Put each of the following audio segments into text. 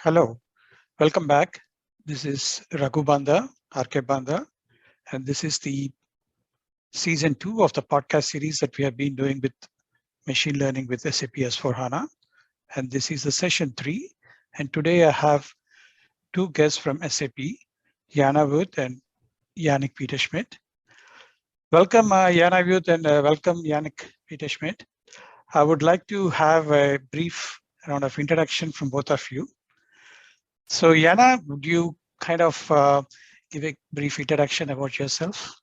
Hello, welcome back. This is Raghu Banda, RK Banda, and this is the season 2 of the podcast series that we have been doing with machine learning with SAP S/4HANA. And this is the session 3. And today I have two guests from SAP, Jana Wuerth and Yannick Peterschmitt. Welcome, Jana Wuerth, and welcome, Yannick Peterschmitt. I would like to have a brief round of introduction from both of you. So Jana, would you kind of give a brief introduction about yourself?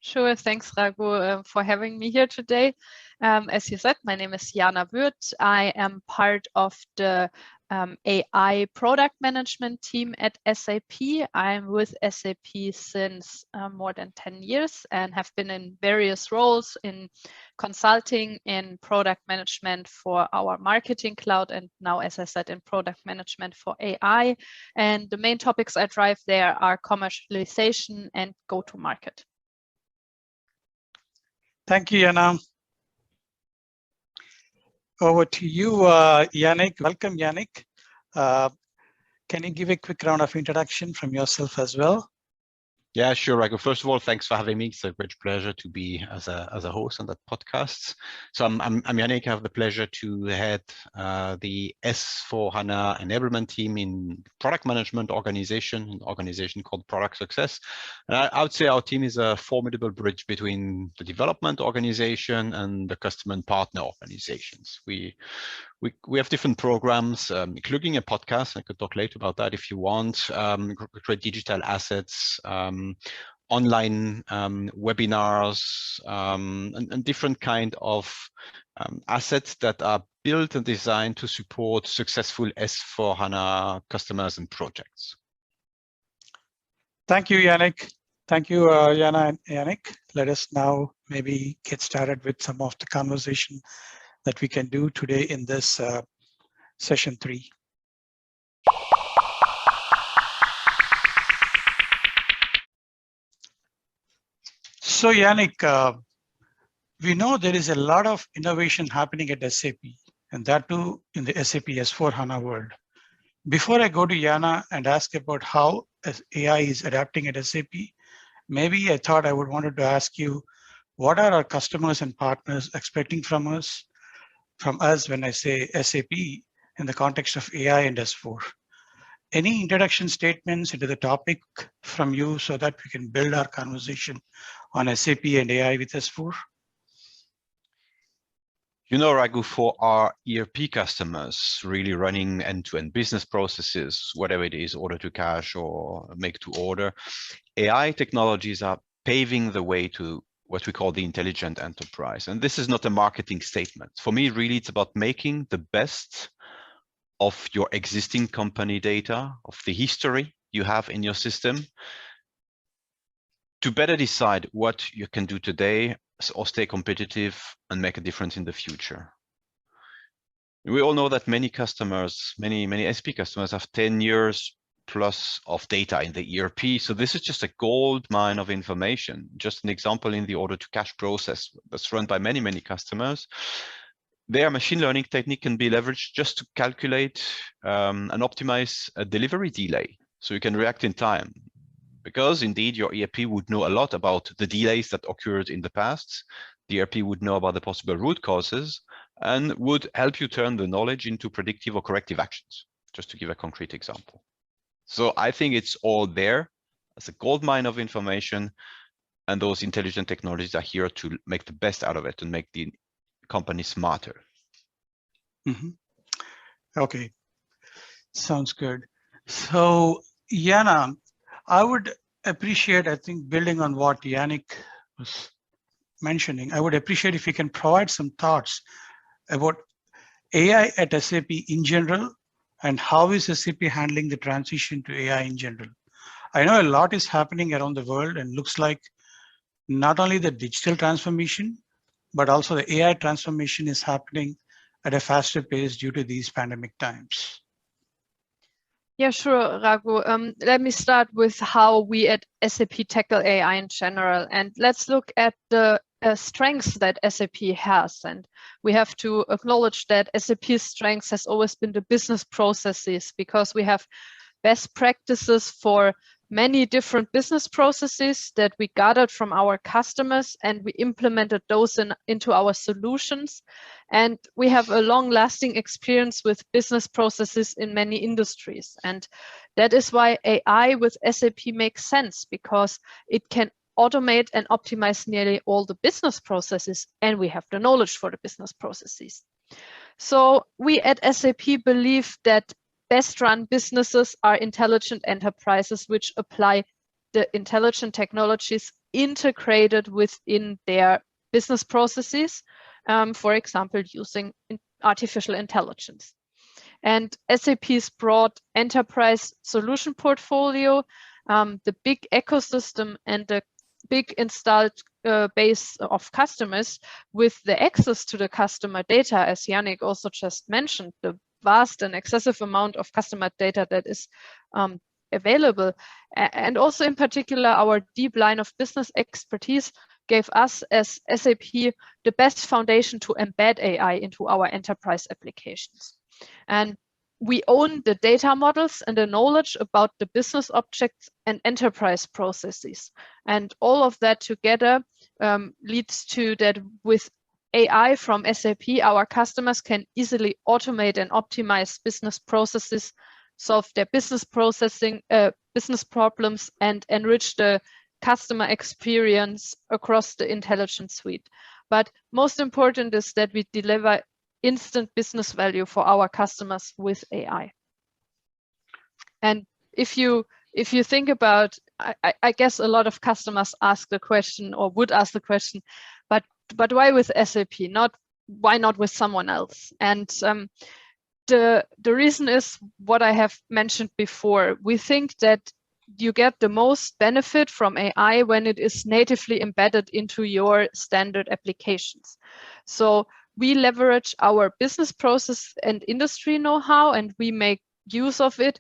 Sure, thanks Raghu for having me here today. As you said, my name is Jana Wuerth. I am part of the AI product management team at SAP. I'm with SAP since more than 10 years and have been in various roles in consulting, in product management for our marketing cloud, and now, as I said, in product management for AI. And the main topics I drive there are commercialization and go-to-market. Thank you, Jana. Over to you, Yannick. Welcome, Yannick. Can you give a quick round of introduction from yourself as well? Yeah, sure, Raghu. First of all, thanks for having me. It's a great pleasure to be as a host on that podcast. So I'm Yannick. I have the pleasure to head the S/4HANA enablement team in product management organization, an organization called Product Success. And I would say our team is a formidable bridge between the development organization and the customer and partner organizations. We have different programs, including a podcast. I could talk later about that if you want. Create digital assets, online webinars, and different kind of assets that are built and designed to support successful S/4HANA customers and projects. Thank you, Yannick. Thank you, Jana and Yannick. Let us now maybe get started with some of the conversation that we can do today in this session 3. So Yannick, we know there is a lot of innovation happening at SAP, and that too in the SAP S/4HANA world. Before I go to Jana and ask about how AI is adapting at SAP, maybe I thought I would wanted to ask you, what are our customers and partners expecting from us when I say SAP in the context of AI and S4? Any introduction statements into the topic from you so that we can build our conversation on SAP and AI with S4? You know, Raghu, for our ERP customers, really running end-to-end business processes, whatever it is, order to cash or make to order, AI technologies are paving the way to what we call the intelligent enterprise. And this is not a marketing statement. For me, really, it's about making the best of your existing company data, of the history you have in your system, to better decide what you can do today or stay competitive and make a difference in the future. We all know that many customers, many SP customers have 10 years plus of data in the ERP. So this is just a gold mine of information. Just an example in the order to cash process that's run by many customers. Their machine learning technique can be leveraged just to calculate and optimize a delivery delay. So you can react in time. Because indeed your ERP would know a lot about the delays that occurred in the past. The ERP would know about the possible root causes and would help you turn the knowledge into predictive or corrective actions, just to give a concrete example. So I think it's all there as a gold mine of information, and those intelligent technologies are here to make the best out of it and make the company smarter. Mm-hmm. Okay, sounds good. So Jana, I would appreciate, I think, building on what Yannick was mentioning, I would appreciate if you can provide some thoughts about AI at SAP in general, and how is SAP handling the transition to AI in general. I know a lot is happening around the world, and looks like not only the digital transformation, but also the AI transformation is happening at a faster pace due to these pandemic times. Yeah, sure, Raghu. Let me start with how we at SAP tackle AI in general. And let's look at the strengths that SAP has, and we have to acknowledge that SAP's strengths has always been the business processes, because we have best practices for many different business processes that we gathered from our customers, and we implemented those into our solutions. And we have a long-lasting experience with business processes in many industries. And that is why AI with SAP makes sense, because it can automate and optimize nearly all the business processes, and we have the knowledge for the business processes. So we at SAP believe that best run businesses are intelligent enterprises which apply the intelligent technologies integrated within their business processes, for example, using artificial intelligence. And SAP's broad enterprise solution portfolio, the big ecosystem, and the big installed base of customers with the access to the customer data, as Yannick also just mentioned, the vast and excessive amount of customer data that is available. And also in particular, our deep line of business expertise gave us as SAP the best foundation to embed AI into our enterprise applications. And we own the data models and the knowledge about the business objects and enterprise processes. And all of that together leads to that with AI from SAP, our customers can easily automate and optimize business processes, solve their business problems, and enrich the customer experience across the intelligence suite. But most important is that we deliver instant business value for our customers with AI. And if you think about, I guess a lot of customers ask the question, or would ask the question, but why with SAP? Why not with someone else? And the reason is what I have mentioned before. We think that you get the most benefit from AI when it is natively embedded into your standard applications. So we leverage our business process and industry know-how, and we make use of it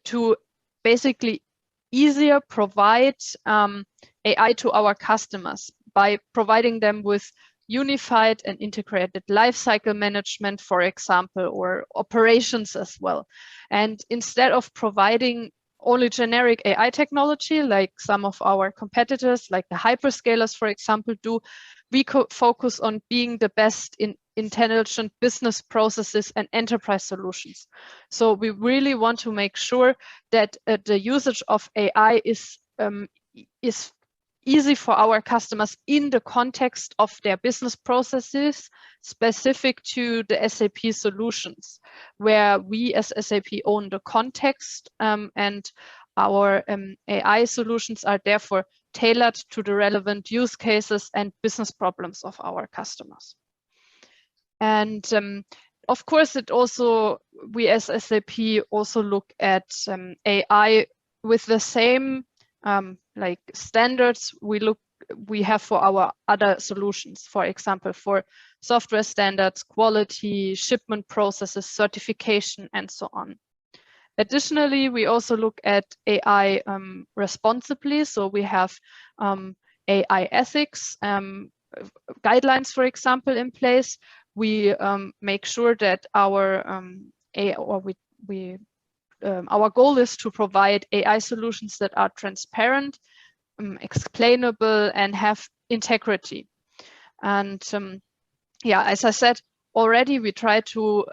to basically easier provide AI to our customers by providing them with unified and integrated lifecycle management, for example, or operations as well. And instead of providing only generic AI technology, like some of our competitors, like the hyperscalers, for example, do, we focus on being the best in intelligent business processes and enterprise solutions. So we really want to make sure that the usage of AI is easy for our customers in the context of their business processes specific to the SAP solutions, where we as SAP own the context, and our AI solutions are therefore tailored to the relevant use cases and business problems of our customers. And of course, we as SAP also look at AI with the same like standards we have for our other solutions, for example, for software standards, quality, shipment processes, certification, and so on. Additionally, we also look at AI responsibly. So we have AI ethics guidelines, for example, in place. We make sure that our our goal is to provide AI solutions that are transparent, explainable, and have integrity. And yeah, as I said already, we try to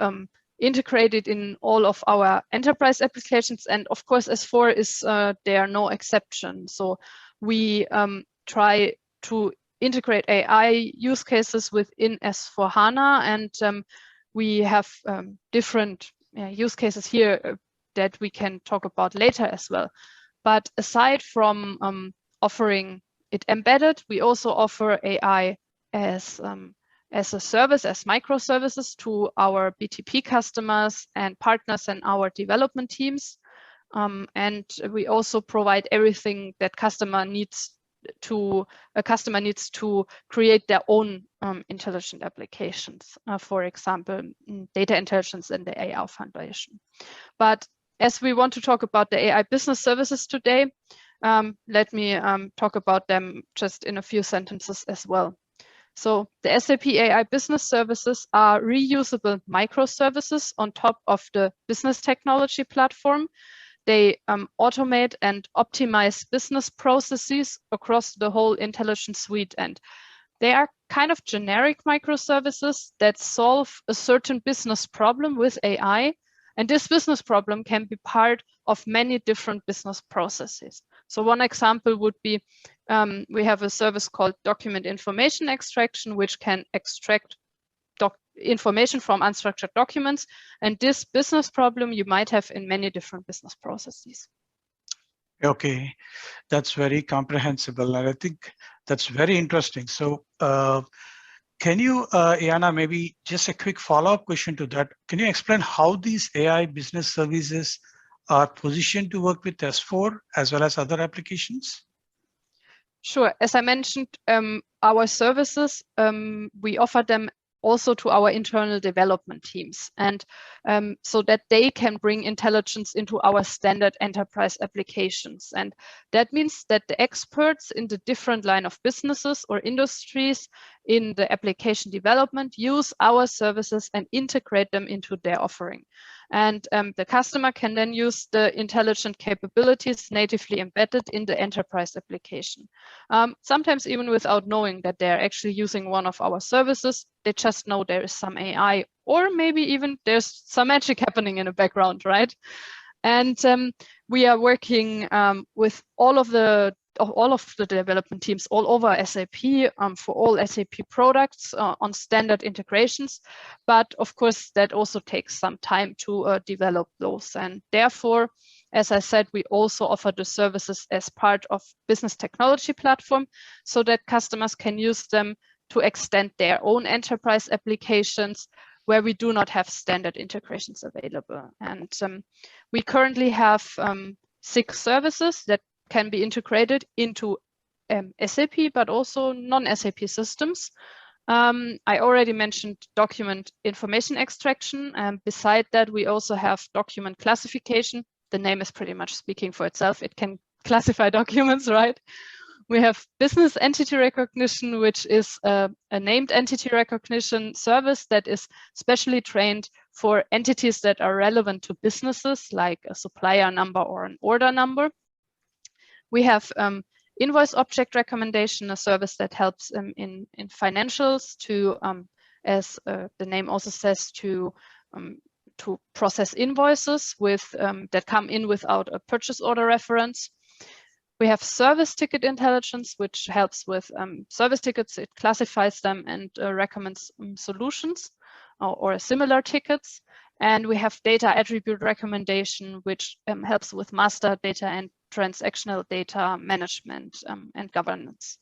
integrate it in all of our enterprise applications. And of course, S4 is there no exception. So we try to integrate AI use cases within S4HANA, and we have different use cases here that we can talk about later as well. But aside from offering it embedded, we also offer AI as a service, as microservices to our BTP customers and partners and our development teams. And we also provide everything that a customer needs to create their own intelligent applications, for example, data intelligence and the AI Foundation. But as we want to talk about the AI business services today, Let me talk about them just in a few sentences as well. So the SAP AI Business Services are reusable microservices on top of the business technology platform. They automate and optimize business processes across the whole intelligence suite. And they are kind of generic microservices that solve a certain business problem with AI. And this business problem can be part of many different business processes. So one example would be, we have a service called document information extraction, which can extract information from unstructured documents. And this business problem you might have in many different business processes. Okay, that's very comprehensible, and I think that's very interesting. So can you, Jana, maybe just a quick follow-up question to that. Can you explain how these AI business services are positioned to work with S4 as well as other applications? Sure. As I mentioned, our services, we offer them also to our internal development teams, and so that they can bring intelligence into our standard enterprise applications. And that means that the experts in the different line of businesses or industries in the application development use our services and integrate them into their offering. And the customer can then use the intelligent capabilities natively embedded in the enterprise application. Sometimes even without knowing that they're actually using one of our services, they just know there is some AI, or maybe even there's some magic happening in the background, right? And we are working with all of the development teams all over SAP for all SAP products on standard integrations. But of course, that also takes some time to develop those. And therefore, as I said, we also offer the services as part of business technology platform so that customers can use them to extend their own enterprise applications where we do not have standard integrations available. And we currently have 6 services that can be integrated into SAP, but also non-SAP systems. I already mentioned document information extraction. Beside that, we also have document classification. The name is pretty much speaking for itself. It can classify documents, right? We have business entity recognition, which is a named entity recognition service that is specially trained for entities that are relevant to businesses, like a supplier number or an order number. We have invoice object recommendation, a service that helps in financials to, as the name also says, to process invoices with that come in without a purchase order reference. We have service ticket intelligence, which helps with service tickets. It classifies them and recommends solutions or similar tickets. And we have data attribute recommendation, which helps with master data and transactional data management and governance.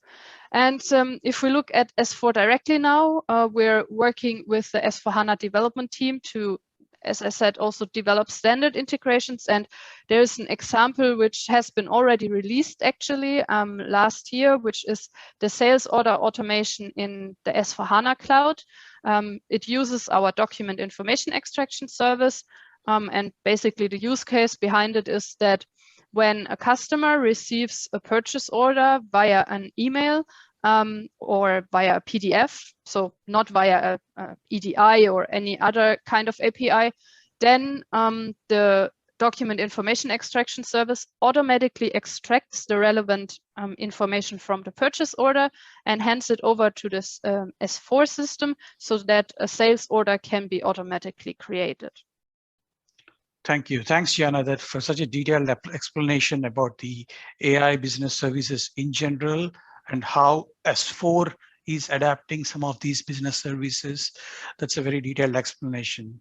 And if we look at S4 directly now, we're working with the S4HANA development team to, as I said, also develop standard integrations. And there's an example which has been already released actually last year, which is the sales order automation in the S4HANA cloud. It uses our document information extraction service. And basically the use case behind it is that when a customer receives a purchase order via an email, or via a PDF, so not via a EDI or any other kind of API, then the document information extraction service automatically extracts the relevant information from the purchase order and hands it over to this S4 system so that a sales order can be automatically created. Thank you. Thanks, Jana, for such a detailed explanation about the AI business services in general and how S4 is adapting some of these business services. That's a very detailed explanation.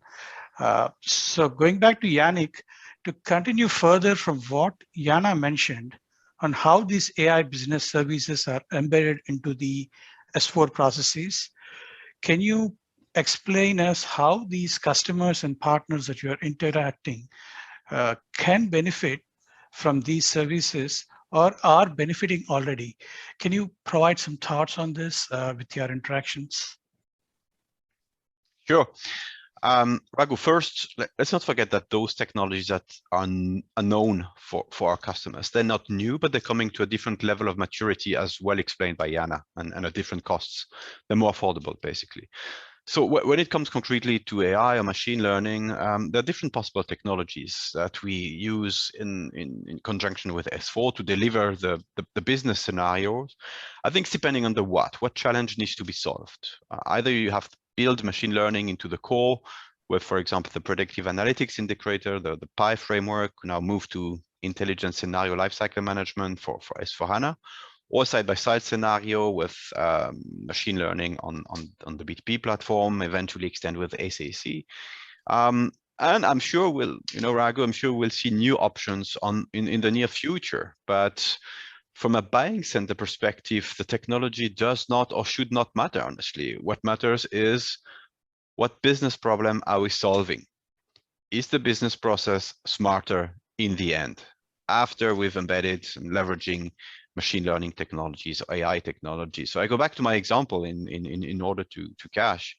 So going back to Yannick, to continue further from what Jana mentioned on how these AI business services are embedded into the S4 processes, can you explain us how these customers and partners that you are interacting can benefit from these services or are benefiting already? Can you provide some thoughts on this with your interactions? Sure. Raghu, first, let's not forget that those technologies that are known for our customers, they're not new, but they're coming to a different level of maturity, as well explained by Jana, and at different costs. They're more affordable, basically. So when it comes concretely to AI or machine learning, there are different possible technologies that we use in conjunction with S4 to deliver the business scenarios. I think it's depending on the what challenge needs to be solved. Either you have to build machine learning into the core with, for example, the predictive analytics integrator, the PI framework, now move to intelligent scenario lifecycle management for S4HANA, or side-by-side scenario with machine learning on the BTP platform, eventually extend with SAC. And I'm sure Raghu, I'm sure we'll see new options in the near future. But from a buying center perspective, the technology does not or should not matter, honestly. What matters is what business problem are we solving? Is the business process smarter in the end after we've embedded and leveraging machine learning technologies, AI technologies? So I go back to my example in order to cache,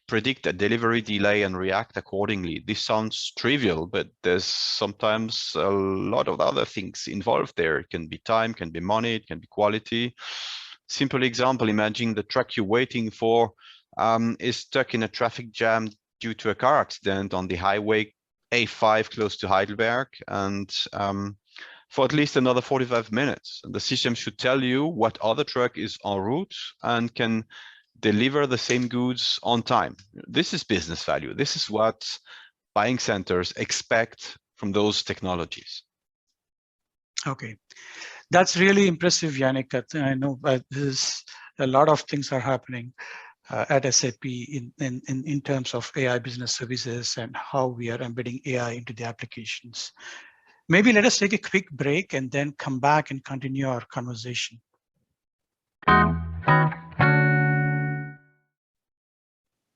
predict a delivery delay and react accordingly. This sounds trivial, but there's sometimes a lot of other things involved there. It can be time, can be money, it can be quality. Simple example, imagine the truck you're waiting for is stuck in a traffic jam due to a car accident on the highway A5 close to Heidelberg, and for at least another 45 minutes. And the system should tell you what other truck is en route and can deliver the same goods on time. This is business value. This is what buying centers expect from those technologies. Okay, that's really impressive, Yannick. I know there's a lot of things are happening at SAP in terms of AI business services and how we are embedding AI into the applications. Maybe let us take a quick break and then come back and continue our conversation. So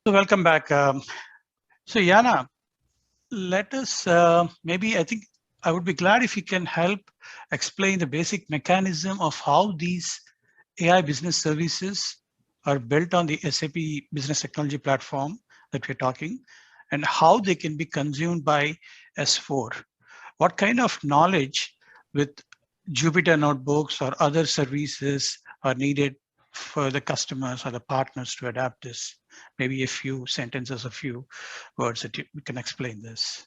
welcome back. So Jana, let us maybe, I think I would be glad if you can help explain the basic mechanism of how these AI business services are built on the SAP Business Technology Platform that we're talking, and how they can be consumed by S4. What kind of knowledge with Jupyter notebooks or other services are needed for the customers or the partners to adapt this? Maybe a few sentences, a few words that you can explain this.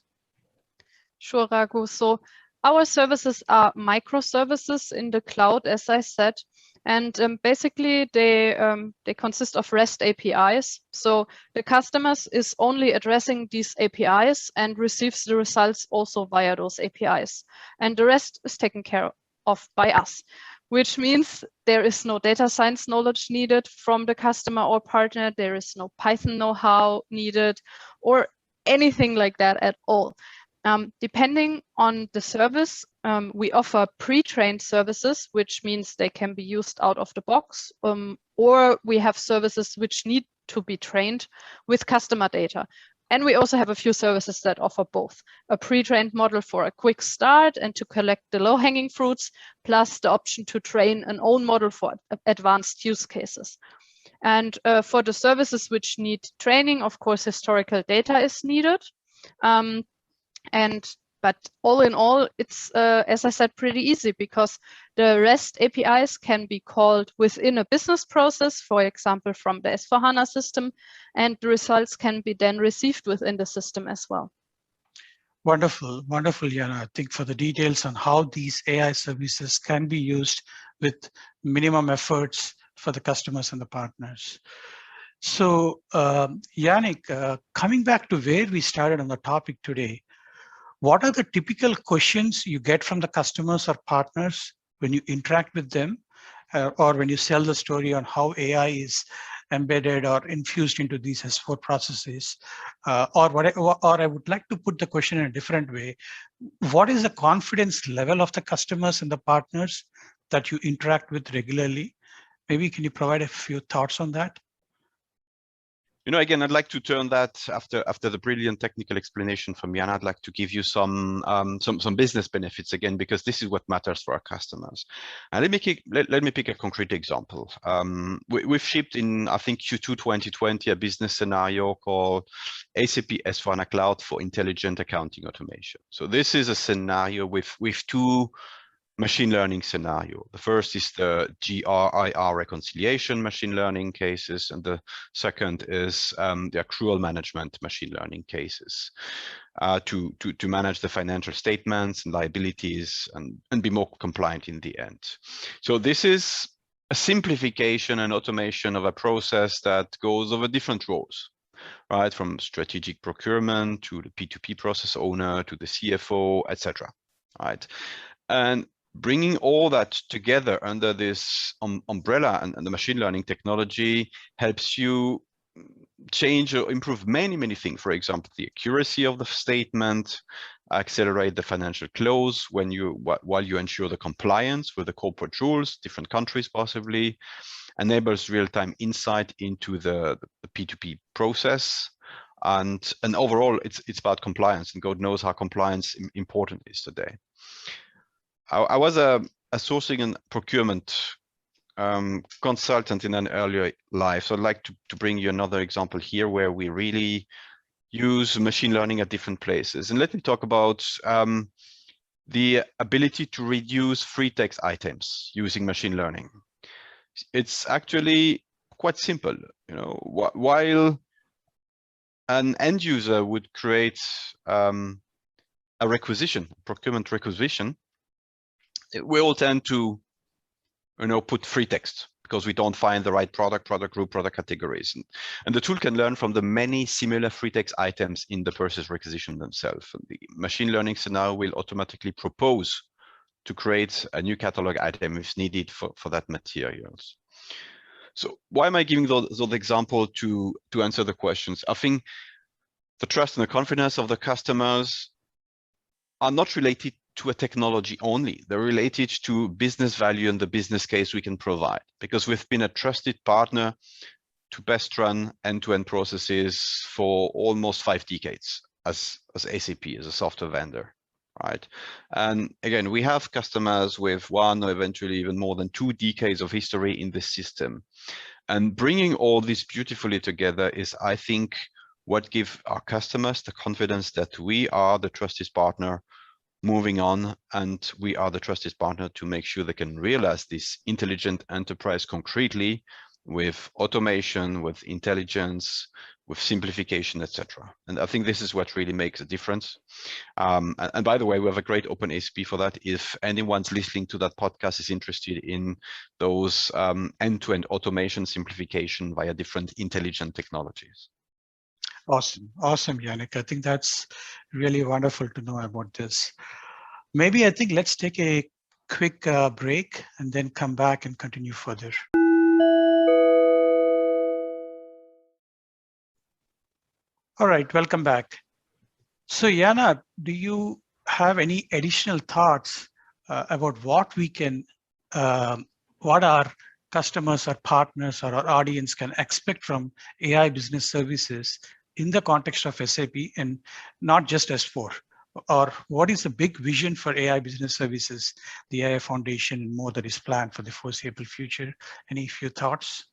Sure, Raghu. So our services are microservices in the cloud, as I said, and basically they consist of REST APIs. So the customers is only addressing these APIs and receives the results also via those APIs. And the rest is taken care of by us, which means there is no data science knowledge needed from the customer or partner. There is no Python know-how needed or anything like that at all. Depending on the service, we offer pre-trained services, which means they can be used out of the box, or we have services which need to be trained with customer data. And we also have a few services that offer both, a pre-trained model for a quick start and to collect the low-hanging fruits, plus the option to train an own model for advanced use cases. And for the services which need training, of course, historical data is needed. But all in all, it's, as I said, pretty easy because the REST APIs can be called within a business process, for example, from the S4HANA system, and the results can be then received within the system as well. Wonderful, wonderful, Jana. I think for the details on how these AI services can be used with minimum efforts for the customers and the partners. So, Yannick, coming back to where we started on the topic today, what are the typical questions you get from the customers or partners when you interact with them, or when you sell the story on how AI is embedded or infused into these S4 processes? Or I would like to put the question in a different way. What is the confidence level of the customers and the partners that you interact with regularly? Maybe can you provide a few thoughts on that? Again, I'd like to turn that after the brilliant technical explanation from Jana. I'd like to give you some business benefits again, because this is what matters for our customers. And let me pick a concrete example. We've shipped in, I think, Q2 2020 a business scenario called SAP S Cloud for intelligent accounting automation. So this is a scenario with two machine learning scenario. The first is the GRIR reconciliation machine learning cases, and the second is the accrual management machine learning cases to manage the financial statements and liabilities and be more compliant in the end. So this is a simplification and automation of a process that goes over different roles, right? From strategic procurement to the P2P process owner to the CFO, etc. Right? And bringing all that together under this umbrella and the machine learning technology helps you change or improve many things. For example, the accuracy of the statement, accelerate the financial close while you ensure the compliance with the corporate rules, different countries possibly, enables real-time insight into the P2P process. And overall, it's about compliance, and God knows how compliance important is today. I was a sourcing and procurement consultant in an earlier life. So I'd like to bring you another example here where we really use machine learning at different places. And let me talk about the ability to reduce free text items using machine learning. It's actually quite simple. While an end user would create a procurement requisition, we all tend to, put free text because we don't find the right product group, product categories. And the tool can learn from the many similar free text items in the purchase requisition themselves. And the machine learning scenario will automatically propose to create a new catalog item if needed for that materials. So why am I giving those examples to answer the questions? I think the trust and the confidence of the customers are not related to a technology only. They're related to business value and the business case we can provide, because we've been a trusted partner to best run end-to-end processes for almost 5 decades as SAP, as a software vendor, right? And again, we have customers with 1 or eventually even more than 2 decades of history in this system. And bringing all this beautifully together is, I think, what gives our customers the confidence that we are the trusted partner moving on, and we are the trusted partner to make sure they can realize this intelligent enterprise concretely with automation, with intelligence, with simplification, etc. And I think this is what really makes a difference. And by the way, we have a great open ASP for that. If anyone's listening to that podcast is interested in those end-to-end automation simplification via different intelligent technologies. Awesome, Yannick. I think that's really wonderful to know about this. Maybe I think let's take a quick break and then come back and continue further. All right, welcome back. So Jana, do you have any additional thoughts about what we can, what our customers or partners or our audience can expect from AI business services in the context of SAP and not just S4? Or what is the big vision for AI business services, the AI Foundation, and more that is planned for the foreseeable future? Any few thoughts?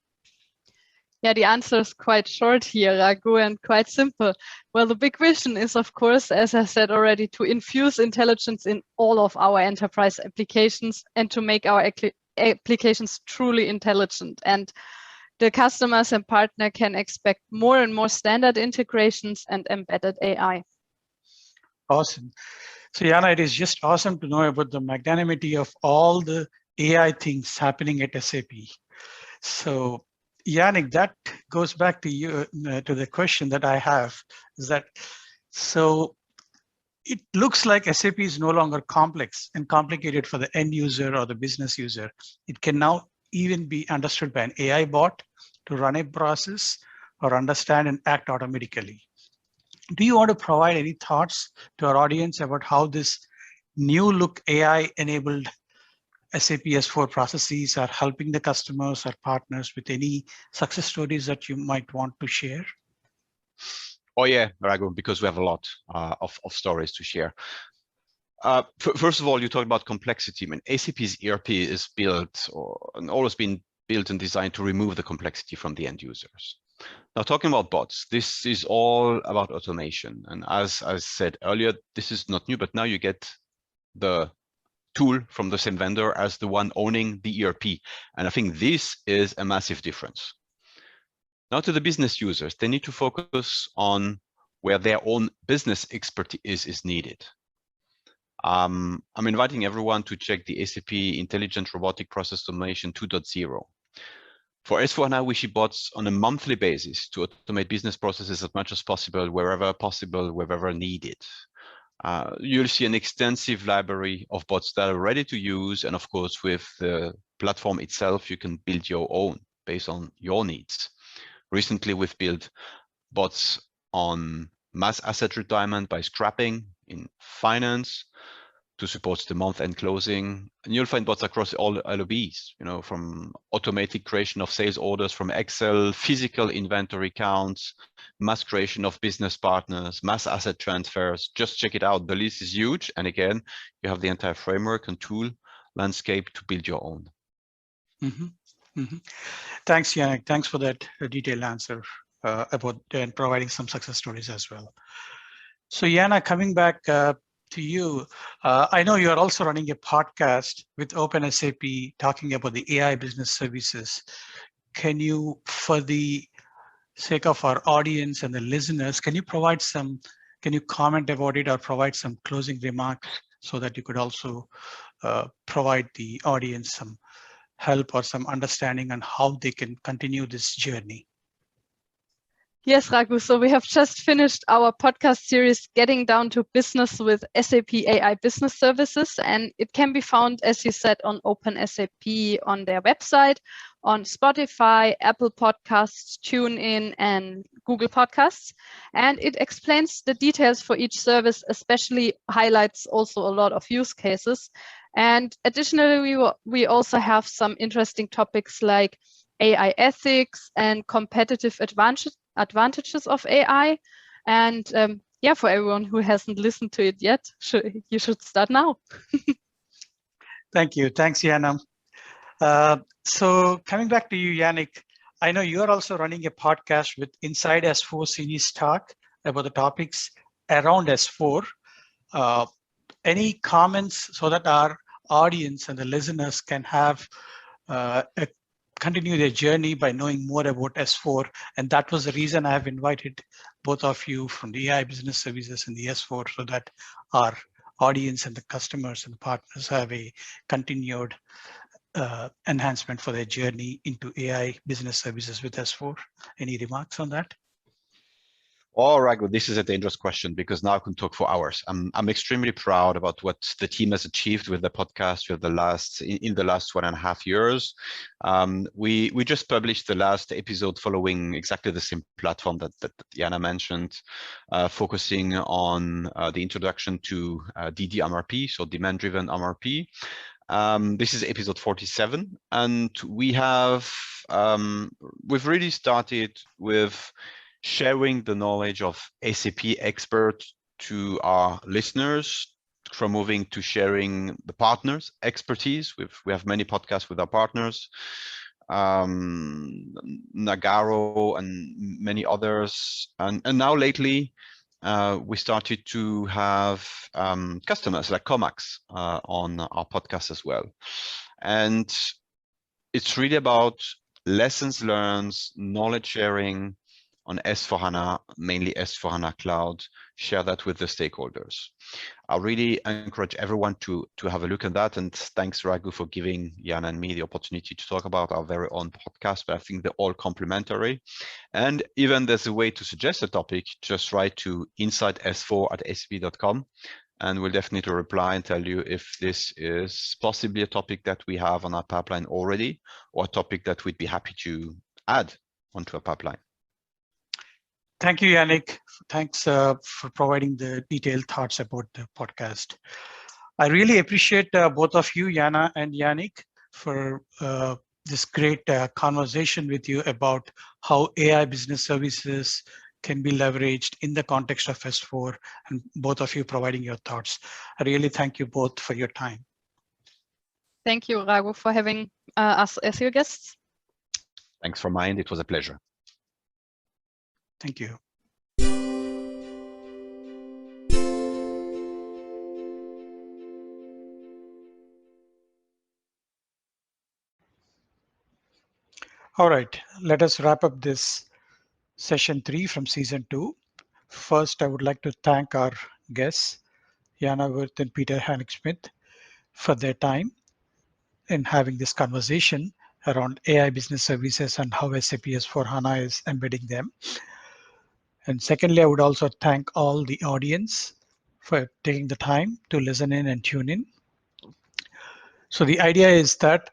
Yeah, the answer is quite short here, Raghu, and quite simple. Well, the big vision is, of course, as I said already, to infuse intelligence in all of our enterprise applications and to make our applications truly intelligent. And the customers and partner can expect more and more standard integrations and embedded AI. Awesome. So Jana, it is just awesome to know about the magnanimity of all the AI things happening at SAP. So Yannick, that goes back to you, to the question that I have, is that, so it looks like SAP is no longer complex and complicated for the end user or the business user. It can now even be understood by an AI bot to run a process or understand and act automatically. Do you want to provide any thoughts to our audience about how this new look AI-enabled SAP S4 processes are helping the customers or partners with any success stories that you might want to share? Oh yeah, Raghu, because we have a lot of stories to share. First of all, you talked about complexity. I mean, SAP's ERP is built and always been built and designed to remove the complexity from the end users. Now, talking about bots, this is all about automation. And as I said earlier, this is not new, but now you get the tool from the same vendor as the one owning the ERP. And I think this is a massive difference. Now to the business users, they need to focus on where their own business expertise is needed. I'm inviting everyone to check the SAP Intelligent Robotic Process Automation 2.0. For S/4HANA, we ship bots on a monthly basis to automate business processes as much as possible, wherever needed. You'll see an extensive library of bots that are ready to use. And of course, with the platform itself, you can build your own based on your needs. Recently, we've built bots on mass asset retirement by scrapping in finance to support the month-end closing. And you'll find bots across all LOBs, from automated creation of sales orders from Excel, physical inventory counts, mass creation of business partners, mass asset transfers. Just check it out. The list is huge. And again, you have the entire framework and tool landscape to build your own. Mm-hmm. Mm-hmm. Thanks, Yannick. Thanks for that detailed answer about and providing some success stories as well. So Jana, coming back to you, I know you are also running a podcast with OpenSAP talking about the AI business services. Can you, for the sake of our audience and the listeners, can you comment about it or provide some closing remarks so that you could also provide the audience some help or some understanding on how they can continue this journey? Yes, Raghu. So we have just finished our podcast series, Getting Down to Business with SAP AI Business Services. And it can be found, as you said, on OpenSAP on their website, on Spotify, Apple Podcasts, TuneIn, and Google Podcasts. And it explains the details for each service, especially highlights also a lot of use cases. And additionally, we also have some interesting topics like AI ethics and competitive advantages of AI. And for everyone who hasn't listened to it yet, you should start now. Thank you. Thanks, Jana. So coming back to you, Yannick, I know you are also running a podcast with Inside S4 Series Talk about the topics around S4. Any comments so that our audience and the listeners can have continue their journey by knowing more about S4. And that was the reason I have invited both of you from the AI Business Services and the S4 so that our audience and the customers and the partners have a continued enhancement for their journey into AI Business Services with S4. Any remarks on that? Oh, Raghu, this is a dangerous question because now I can talk for hours. I'm extremely proud about what the team has achieved with the podcast in the last 1.5 years. We just published the last episode following exactly the same platform that Jana mentioned, focusing on the introduction to DDMRP, so demand-driven MRP. This is episode 47, and we've really started with sharing the knowledge of SAP experts to our listeners, from moving to sharing the partners' expertise. We have many podcasts with our partners, Nagaro and many others. And now lately, we started to have customers like Comax on our podcast as well. And it's really about lessons learned, knowledge sharing on S4HANA, mainly S4HANA Cloud, share that with the stakeholders. I really encourage everyone to have a look at that. And thanks, Raghu, for giving Jana and me the opportunity to talk about our very own podcast, but I think they're all complementary. And even there's a way to suggest a topic, just write to insidesf4@sap.com. And we'll definitely reply and tell you if this is possibly a topic that we have on our pipeline already, or a topic that we'd be happy to add onto our pipeline. Thank you, Yannick. Thanks for providing the detailed thoughts about the podcast. I really appreciate both of you, Jana and Yannick, for this great conversation with you about how AI business services can be leveraged in the context of S4, and both of you providing your thoughts. I really thank you both for your time. Thank you, Raghu, for having us as your guests. Thanks for mine. It was a pleasure. Thank you. All right, let us wrap up this session 3 from season 2. First, I would like to thank our guests, Jana Wuerth and Peter Peterschmitt, for their time in having this conversation around AI business services and how SAP S/4HANA is embedding them. And secondly, I would also thank all the audience for taking the time to listen in and tune in. So the idea is that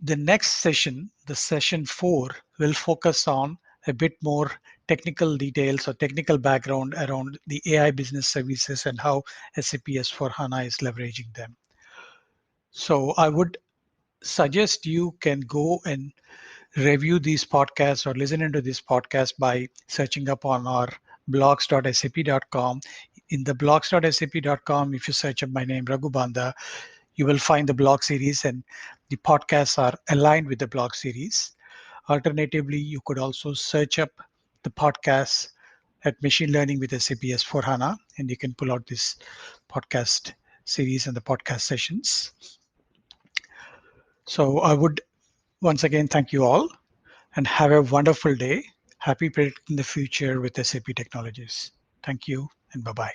the next session, the session 4, will focus on a bit more technical details or technical background around the AI business services and how SAP S/4HANA is leveraging them. So I would suggest you can go and review these podcasts or listen into this podcast by searching up on our blogs.sap.com. In the blogs.sap.com, if you search up my name, Raghu Banda, you will find the blog series, and the podcasts are aligned with the blog series. Alternatively, you could also search up the podcasts at Machine Learning with SAP S/4HANA, and you can pull out this podcast series and the podcast sessions. So I would once again thank you all and have a wonderful day. Happy predicting the future with SAP technologies. Thank you and bye-bye.